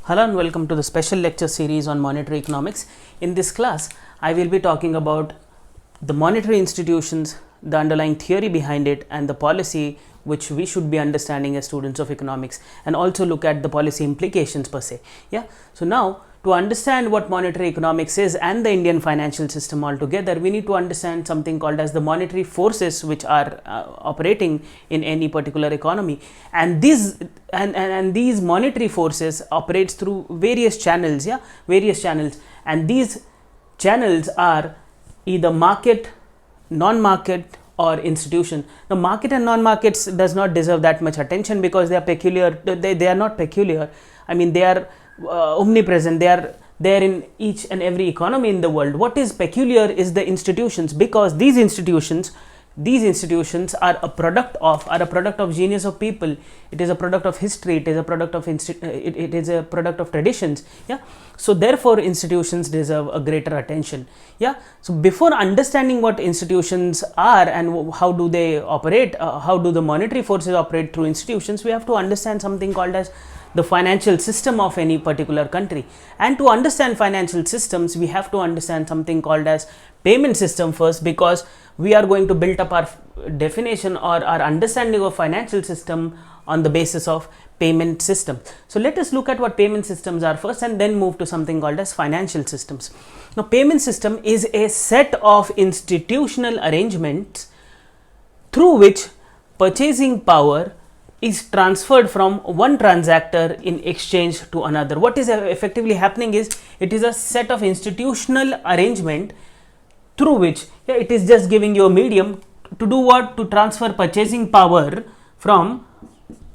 Hello and welcome to the special lecture series on monetary economics. In this class, I will be talking about the monetary institutions, the underlying theory behind it, and the policy which we should be understanding as students of economics, and also look at the policy implications per se. Yeah. So now, to understand what monetary economics is and the Indian financial system altogether, we need to understand something called as the monetary forces which are operating in any particular economy, and these monetary forces operates through various channels. Yeah, various channels, and these channels are either market, non-market, or institution. Now, market and non-markets does not deserve that much attention because they are peculiar. They are not peculiar. I mean, they are omnipresent. They are there in each and every economy in the world. What is peculiar is the institutions, because these institutions are a product of genius of people. It is a product of history. It is a product of it is a product of traditions. Yeah. So therefore, institutions deserve a greater attention. Yeah. So before understanding what institutions are and how do they operate, how do the monetary forces operate through institutions, we have to understand something called as the financial system of any particular country. And to understand financial systems, we have to understand something called as payment system first, because we are going to build up our definition or our understanding of financial system on the basis of payment system. So let us look at what payment systems are first and then move to something called as financial systems. Now, payment system is a set of institutional arrangements through which purchasing power is transferred from one transactor in exchange to another. What is effectively happening is, it is a set of institutional arrangement through which it is just giving you a medium to do what? To transfer purchasing power from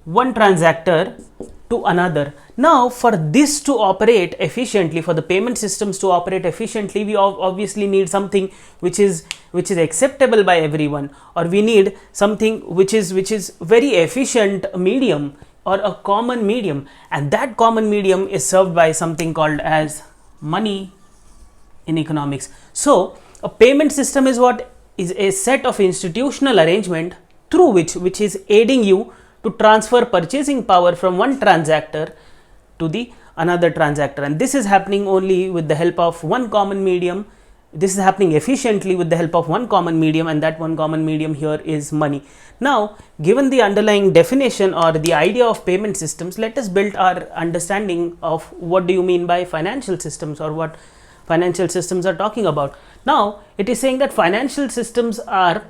one transactor to another. Now, for this to operate efficiently, for the payment systems to operate efficiently, we obviously need something which is acceptable by everyone, or we need something which is very efficient medium, or a common medium, and that common medium is served by something called as money in economics. So a payment system is what is a set of institutional arrangement through which is aiding you to transfer purchasing power from one transactor to the another transactor, and this is happening only with the help of one common medium. This is happening efficiently with the help of one common medium, and that one common medium here is money. Now, given the underlying definition or the idea of payment systems, let us build our understanding of what do you mean by financial systems, or what financial systems are talking about. Now, it is saying that financial systems are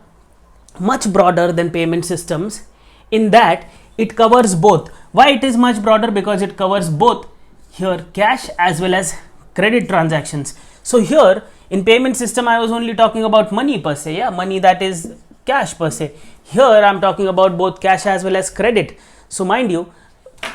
much broader than payment systems, in that it covers both. Why it is much broader? Because it covers both here cash as well as credit transactions. So here in payment system, I was only talking about money per se, yeah, money, that is cash per se. Here I am talking about both cash as well as credit. So mind you,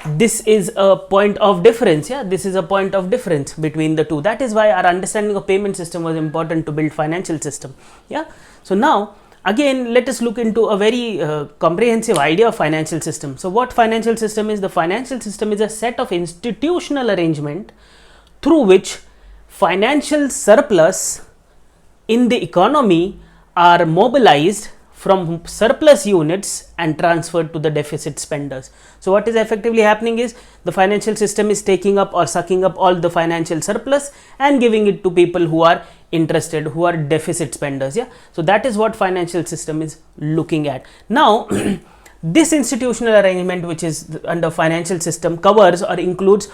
this is a point of difference. Yeah, this is a point of difference between the two. That is why our understanding of payment system was important to build financial system. Yeah. So now, again, let us look into a very comprehensive idea of financial system. So what financial system is? The financial system is a set of institutional arrangement through which financial surplus in the economy are mobilized from surplus units and transferred to the deficit spenders. So what is effectively happening is, the financial system is taking up or sucking up all the financial surplus and giving it to people who are interested, who are deficit spenders. Yeah. So that is what financial system is looking at. Now, this institutional arrangement, which is under financial system, covers or includes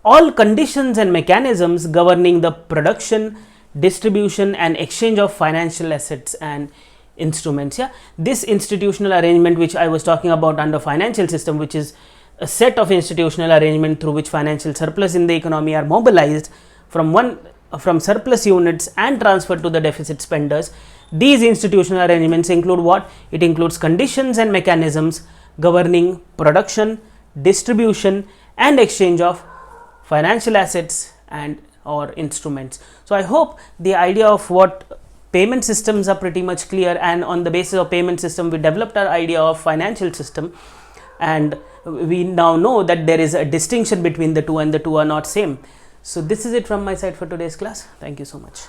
all conditions and mechanisms governing the production, distribution, and exchange of financial assets and instruments. Yeah, this institutional arrangement which I was talking about under financial system, which is a set of institutional arrangement through which financial surplus in the economy are mobilized from surplus units and transferred to the deficit spenders. These institutional arrangements include what? It includes conditions and mechanisms governing production, distribution, and exchange of financial assets and or instruments. So I hope the idea of what payment systems are pretty much clear, and on the basis of payment system we developed our idea of financial system, and we now know that there is a distinction between the two and the two are not same. So this is it from my side for today's class. Thank you so much.